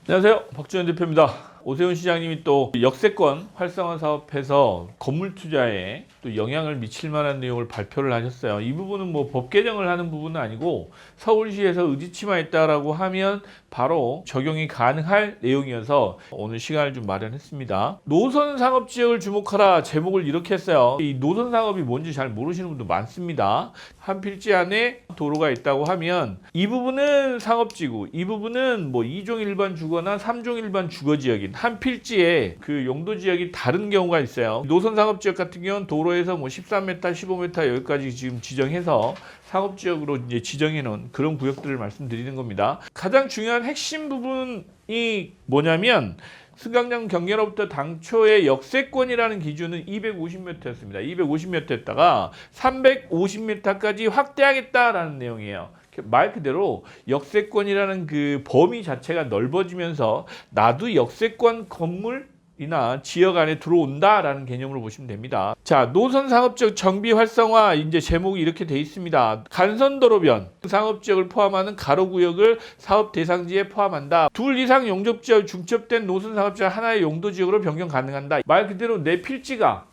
안녕하세요. 박준현 대표입니다. 오세훈 시장님이 또 역세권 활성화 사업에서 건물 투자에 또 영향을 미칠 만한 내용을 발표를 하셨어요. 이 부분은 뭐 법 개정을 하는 부분은 아니고 서울시에서 의지치만했다라고 하면 바로 적용이 가능할 내용이어서 오늘 시간을 좀 마련했습니다. 노선 상업 지역을 주목하라 제목을 이렇게 했어요. 이 노선 상업이 뭔지 잘 모르시는 분도 많습니다. 한 필지 안에 도로가 있다고 하면 이 부분은 상업지구, 이 부분은 뭐 2종 일반 주거나 3종 일반 주거 지역인 한 필지에 그 용도 지역이 다른 경우가 있어요. 노선 상업 지역 같은 경우는 도로에서 뭐 13m, 15m 여기까지 지금 지정해서 상업 지역으로 이제 지정해 놓은 그런 구역들을 말씀드리는 겁니다. 가장 중요한 핵심 부분이 뭐냐면 승강장 경계로부터 당초의 역세권이라는 기준은 250m였습니다. 250m였다가 350m까지 확대하겠다라는 내용이에요. 말 그대로 역세권이라는 그 범위 자체가 넓어지면서 나도 역세권 건물이나 지역 안에 들어온다라는 개념으로 보시면 됩니다. 자, 노선 상업지역 정비 활성화 이제 제목이 이렇게 돼 있습니다. 간선도로변 상업지역을 포함하는 가로구역을 사업 대상지에 포함한다. 둘 이상 용접지역 중첩된 노선 상업지역 하나의 용도지역으로 변경 가능한다. 말 그대로 내 필지가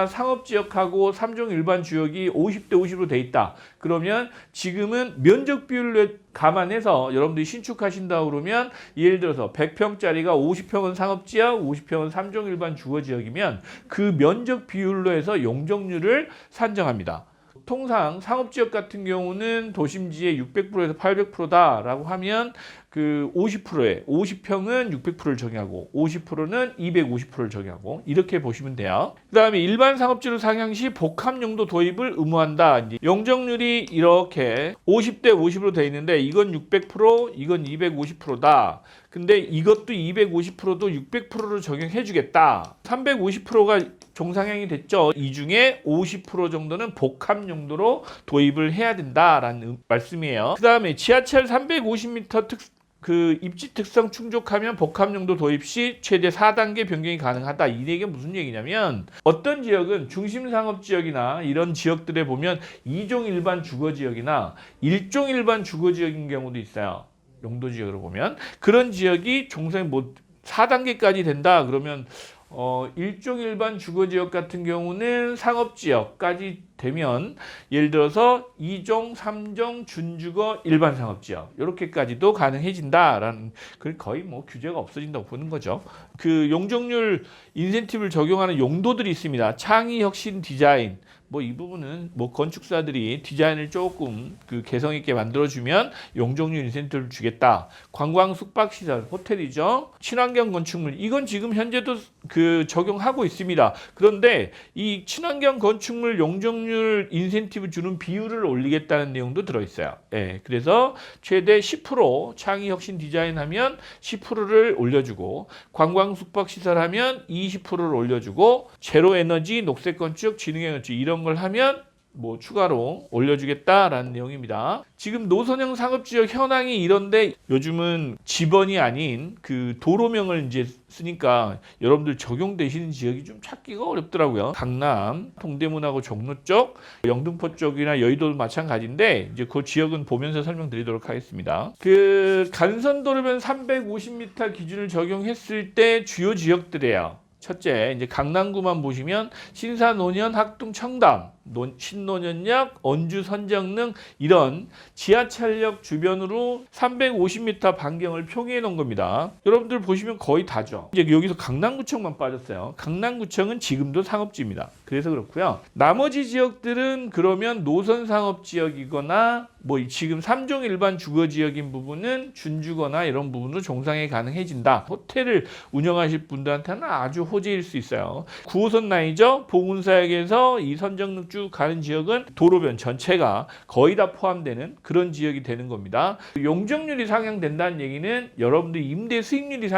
상업지역하고 3종 일반 주역이 50대 50으로 돼 있다. 그러면 지금은 면적 비율을 감안해서 여러분들이 신축하신다 그러면 예를 들어서 100평짜리가 50평은 상업지역, 50평은 3종 일반 주거지역이면 그 면적 비율로 해서 용적률을 산정합니다. 통상 상업지역 같은 경우는 도심지의 600%에서 800%다라고 하면 그 50%에 50평은 600%를 적용하고 50%는 250%를 적용하고 이렇게 보시면 돼요. 그 다음에 일반 상업지로 상향 시 복합용도 도입을 의무한다. 이제 용적률이 이렇게 50대 50으로 되어 있는데 이건 600%, 이건 250%다. 근데 이것도 250%도 600%를 적용해 주겠다. 350%가 종상향이 됐죠. 이 중에 50% 정도는 복합 용도로 도입을 해야 된다라는 말씀이에요. 그 다음에 지하철 350m 그 입지 특성 충족하면 복합 용도 도입 시 최대 4단계 변경이 가능하다. 이 얘기가 무슨 얘기냐면 어떤 지역은 중심 상업 지역이나 이런 지역들에 보면 2종 일반 주거 지역이나 1종 일반 주거 지역인 경우도 있어요. 용도 지역으로 보면 그런 지역이 종상 뭐 4단계까지 된다. 그러면 1종 일반 주거지역 같은 경우는 상업지역까지 되면 예를 들어서 2종, 3종 준주거 일반 상업지역 이렇게까지도 가능해진다라는 거의 뭐 규제가 없어진다고 보는 거죠. 그 용적률 인센티브를 적용하는 용도들이 있습니다. 창의 혁신 디자인 뭐 이 부분은 뭐 건축사들이 디자인을 조금 그 개성 있게 만들어주면 용적률 인센티브를 주겠다. 관광 숙박시설 호텔이죠. 친환경 건축물 이건 지금 현재도 그 적용하고 있습니다. 그런데 이 친환경 건축물 용적률 인센티브 주는 비율을 올리겠다는 내용도 들어있어요. 예, 그래서 최대 10% 창의 혁신 디자인하면 10%를 올려주고 관광 숙박시설 하면 20%를 올려주고 제로 에너지 녹색 건축 진흥형 건축 이런 걸 하면 뭐 추가로 올려주겠다라는 내용입니다. 지금 노선형 상업지역 현황이 이런데 요즘은 지번이 아닌 그 도로명을 이제 쓰니까 여러분들 적용되시는 지역이 좀 찾기가 어렵더라고요. 강남, 동대문하고 종로 쪽, 영등포 쪽이나 여의도도 마찬가지인데 이제 그 지역은 보면서 설명드리도록 하겠습니다. 그 간선도로변 350m 기준을 적용했을 때 주요 지역들이에요. 첫째, 이제 강남구만 보시면 신사, 논현, 학동, 청담, 신논현역, 언주, 선정릉 이런 지하철역 주변으로 350m 반경을 표기해 놓은 겁니다. 여러분들 보시면 거의 다죠. 이제 여기서 강남구청만 빠졌어요. 강남구청은 지금도 상업지입니다. 그래서 그렇고요. 나머지 지역들은 그러면 노선 상업지역이거나 뭐 지금 3종 일반 주거지역인 부분은 준주거나 이런 부분으로 종상이 가능해진다. 호텔을 운영하실 분들한테는 아주 호재일 수 있어요. 9호선 라인이죠. 보은사역에서 이 선정릉 쭉 가는 지역은 도로변 전체가 거의 다 포함되는 그런 지역이 되는 겁니다. 용적률이 상향된다는 얘기는 여러분들 임대 수익률이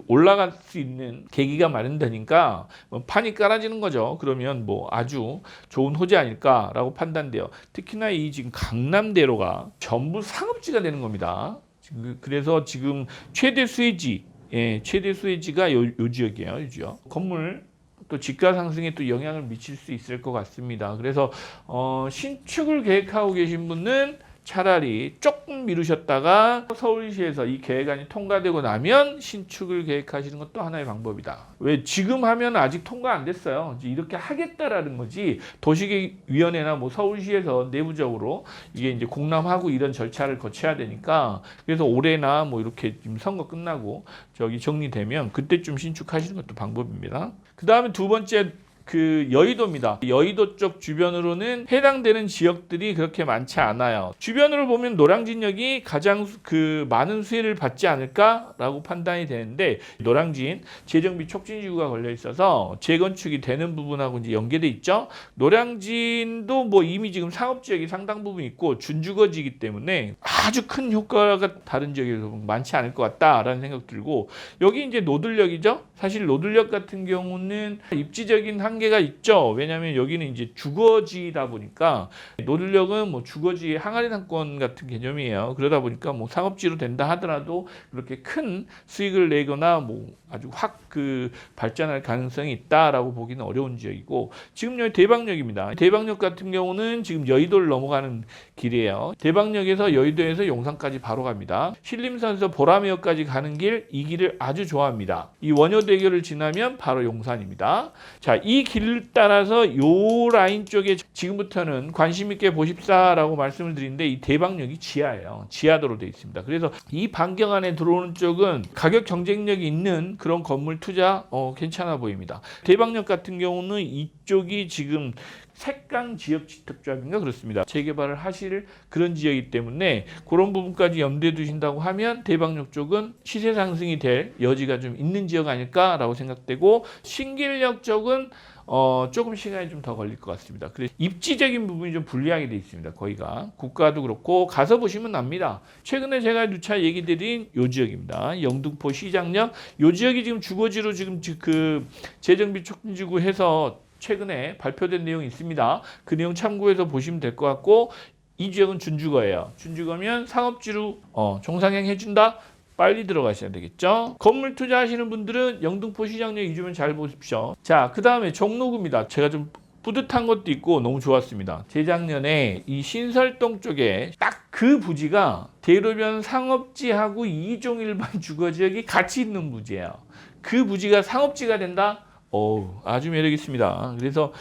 올라갈 수 있는 계기가 마련되니까 판이 깔아지는 거죠. 그러면 뭐 아주 좋은 호재 아닐까라고 판단돼요. 특히나 이 지금 강남대로가 전부 상업지가 되는 겁니다. 그래서 지금 최대 수혜지가 요 지역이에요. 요 지역. 건물 또 집가 상승에 또 영향을 미칠 수 있을 것 같습니다. 그래서 신축을 계획하고 계신 분은 차라리 조금 미루셨다가 서울시에서 이 계획안이 통과되고 나면 신축을 계획하시는 것도 하나의 방법이다. 왜 지금 하면 아직 통과 안 됐어요. 이제 이렇게 하겠다라는 거지. 도시계획위원회나 뭐 서울시에서 내부적으로 이게 이제 공람하고 이런 절차를 거쳐야 되니까 그래서 올해나 뭐 이렇게 지금 선거 끝나고 저기 정리되면 그때쯤 신축하시는 것도 방법입니다. 그 다음에 두 번째 여의도입니다. 여의도 쪽 주변으로는 해당되는 지역들이 그렇게 많지 않아요. 주변으로 보면 노량진역이 가장 많은 수혜를 받지 않을까라고 판단이 되는데 노량진 재정비 촉진지구가 걸려 있어서 재건축이 되는 부분하고 이제 연계돼 있죠. 노량진도 뭐 이미 지금 상업지역이 상당 부분 있고 준주거지이기 때문에 아주 큰 효과가 다른 지역에서 많지 않을 것 같다라는 생각 들고 여기 이제 노들역이죠. 사실 노들역 같은 경우는 입지적인 한계가 있죠. 왜냐하면 여기는 이제 주거지다 보니까 노들역은 뭐 주거지의 항아리 상권 같은 개념이에요. 그러다 보니까 뭐 상업지로 된다 하더라도 그렇게 큰 수익을 내거나 뭐 아주 확 발전할 가능성이 있다라고 보기는 어려운 지역이고 지금 여기 대방역입니다. 대방역 같은 경우는 지금 여의도를 넘어가는 길이에요. 대방역에서 여의도에서 용산까지 바로 갑니다. 신림선에서 보라매역까지 가는 길, 이 길을 아주 좋아합니다. 이 원효대교를 지나면 바로 용산입니다. 자, 이 길을 따라서 요 라인 쪽에 지금부터는 관심 있게 보십사라고 말씀을 드리는데 이 대방역이 지하예요. 지하도로 되어 있습니다. 그래서 이 반경 안에 들어오는 쪽은 가격 경쟁력이 있는 그런 건물 투자 괜찮아 보입니다. 대방역 같은 경우는 이쪽이 지금 색강 지역 지특조합인가 그렇습니다. 재개발을 하실 그런 지역이기 때문에 그런 부분까지 염두에 두신다고 하면 대방역 쪽은 시세 상승이 될 여지가 좀 있는 지역 아닐까라고 생각되고 신길역 쪽은 조금 시간이 좀 더 걸릴 것 같습니다. 그래서 입지적인 부분이 좀 불리하게 되어 있습니다. 거기가 국가도 그렇고 가서 보시면 납니다. 최근에 제가 누차 얘기 드린 요 지역입니다. 영등포 시장역 요 지역이 지금 주거지로 지금 재정비 촉진지구 해서 최근에 발표된 내용이 있습니다. 그 내용 참고해서 보시면 될 것 같고 이 지역은 준주거예요. 준주거면 상업지로 종상행 해준다. 빨리 들어가셔야 되겠죠. 건물 투자하시는 분들은 영등포 시장역 이 주변 잘 보십시오. 자, 그 다음에 종로구입니다. 제가 좀 뿌듯한 것도 있고 너무 좋았습니다. 재작년에 이 신설동 쪽에 딱 그 부지가 대로변 상업지하고 이종 일반 주거지역이 같이 있는 부지예요. 그 부지가 상업지가 된다? 아주 매력 있습니다. 그래서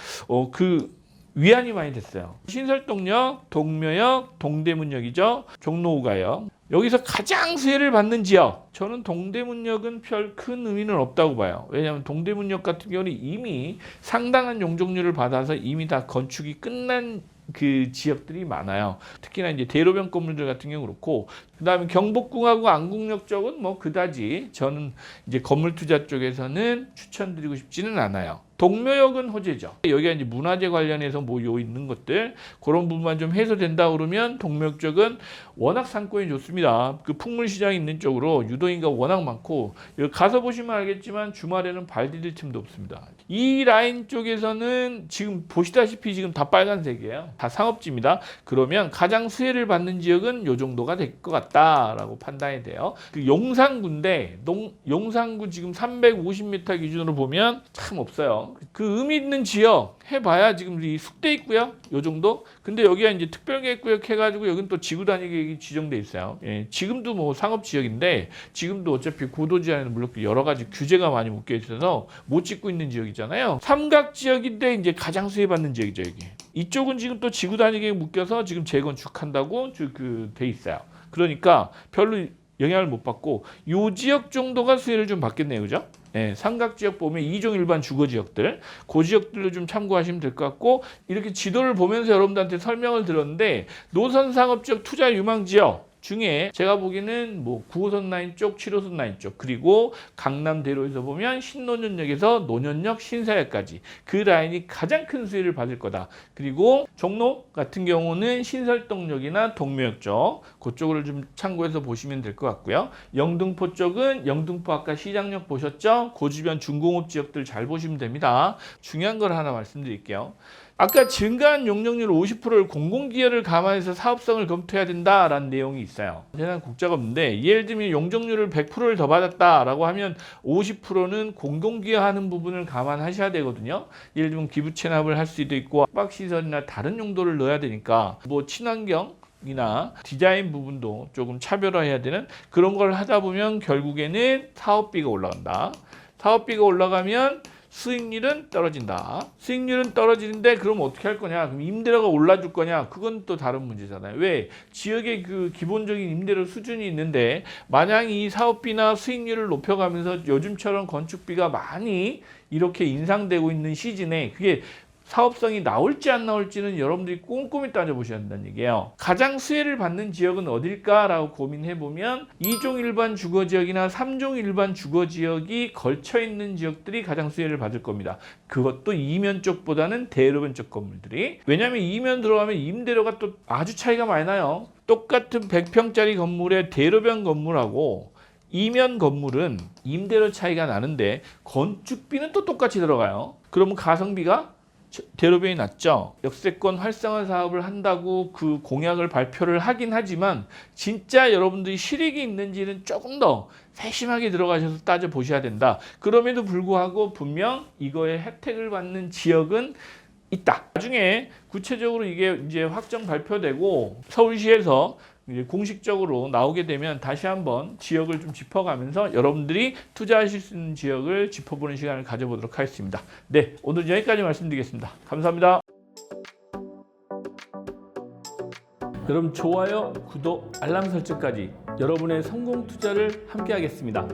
위안이 많이 됐어요. 신설동역, 동묘역, 동대문역이죠. 종로구가요. 여기서 가장 수혜를 받는 지역, 저는 동대문역은 별 큰 의미는 없다고 봐요. 왜냐하면 동대문역 같은 경우는 이미 상당한 용적률을 받아서 이미 다 건축이 끝난 그 지역들이 많아요. 특히나 이제 대로변 건물들 같은 경우 그렇고, 그 다음에 경복궁하고 안국역 쪽은 뭐 그다지 저는 이제 건물 투자 쪽에서는 추천드리고 싶지는 않아요. 동묘역은 호재죠. 여기가 이제 문화재 관련해서 뭐 있는 것들 그런 부분만 좀 해소된다 그러면 동묘역 쪽은 워낙 상권이 좋습니다. 그 풍물시장이 있는 쪽으로 유도인가 워낙 많고 여기 가서 보시면 알겠지만 주말에는 발 디딜 틈도 없습니다. 이 라인 쪽에서는 지금 보시다시피 지금 다 빨간색이에요. 다 상업지입니다. 그러면 가장 수혜를 받는 지역은 요 정도가 될 것 같다라고 판단이 돼요. 그 용산구인데 용산구 지금 350m 기준으로 보면 참 없어요. 그 의미 있는 지역 해봐야 지금 이 숙대 있고요. 요 정도. 근데 여기가 이제 특별계획구역 해가지고 여기는 또 지구단위계획이 지정돼 있어요. 예, 지금도 뭐 상업지역인데 지금도 어차피 고도지하에는 물론 여러 가지 규제가 많이 묶여 있어서 못 짓고 있는 지역이잖아요. 삼각지역인데 이제 가장 수혜받는 지역이죠 여기. 이쪽은 지금 또 지구단위계획 묶여서 지금 재건축한다고 돼 있어요. 그러니까 별로 영향을 못 받고 요 지역 정도가 수혜를 좀 받겠네요, 그죠? 예, 삼각지역 보면 2종 일반 주거지역들, 그 지역들로 좀 참고하시면 될 것 같고, 이렇게 지도를 보면서 여러분들한테 설명을 들었는데 노선상업지역 투자 유망지역 중에 제가 보기에는 뭐 9호선 라인 쪽, 7호선 라인 쪽, 그리고 강남대로에서 보면 신논현역에서 논현역, 신사역까지 그 라인이 가장 큰 수혜를 받을 거다. 그리고 종로 같은 경우는 신설동역이나 동묘역 쪽 그쪽을 좀 참고해서 보시면 될 것 같고요. 영등포 쪽은 영등포 아까 시장역 보셨죠? 그 주변 중공업 지역들 잘 보시면 됩니다. 중요한 걸 하나 말씀드릴게요. 아까 증가한 용적률 50%를 공공기여를 감안해서 사업성을 검토해야 된다라는 내용이 있어요. 대단한 국자가 없는데 예를 들면 용적률을 100%를 더 받았다라고 하면 50%는 공공기여하는 부분을 감안하셔야 되거든요. 예를 들면 기부 체납을 할 수도 있고 압박시설이나 다른 용도를 넣어야 되니까 뭐 친환경 이나 디자인 부분도 조금 차별화해야 되는 그런 걸 하다 보면 결국에는 사업비가 올라간다. 사업비가 올라가면 수익률은 떨어진다. 수익률은 떨어지는데 그럼 어떻게 할 거냐? 그럼 임대료가 올라줄 거냐? 그건 또 다른 문제잖아요. 왜? 지역의 그 기본적인 임대료 수준이 있는데 만약 이 사업비나 수익률을 높여가면서 요즘처럼 건축비가 많이 이렇게 인상되고 있는 시즌에 그게 사업성이 나올지 안 나올지는 여러분들이 꼼꼼히 따져보셔야 한다는 얘기예요. 가장 수혜를 받는 지역은 어딜까라고 고민해보면 2종 일반 주거지역이나 3종 일반 주거지역이 걸쳐있는 지역들이 가장 수혜를 받을 겁니다. 그것도 이면 쪽보다는 대로변 쪽 건물들이. 왜냐하면 이면 들어가면 임대료가 또 아주 차이가 많이 나요. 똑같은 100평짜리 건물의 대로변 건물하고 이면 건물은 임대료 차이가 나는데 건축비는 또 똑같이 들어가요. 그러면 가성비가 대로변이 낮죠. 역세권 활성화 사업을 한다고 그 공약을 발표를 하긴 하지만 진짜 여러분들이 실익이 있는지는 조금 더 세심하게 들어가셔서 따져보셔야 된다. 그럼에도 불구하고 분명 이거에 혜택을 받는 지역은 있다. 나중에 구체적으로 이게 이제 확정 발표되고 서울시에서 이제 공식적으로 나오게 되면 다시 한번 지역을 좀 짚어가면서 여러분들이 투자하실 수 있는 지역을 짚어보는 시간을 가져보도록 하겠습니다. 네, 오늘 여기까지 말씀드리겠습니다. 감사합니다. 여러분 좋아요, 구독, 알람 설정까지 여러분의 성공 투자를 함께 하겠습니다.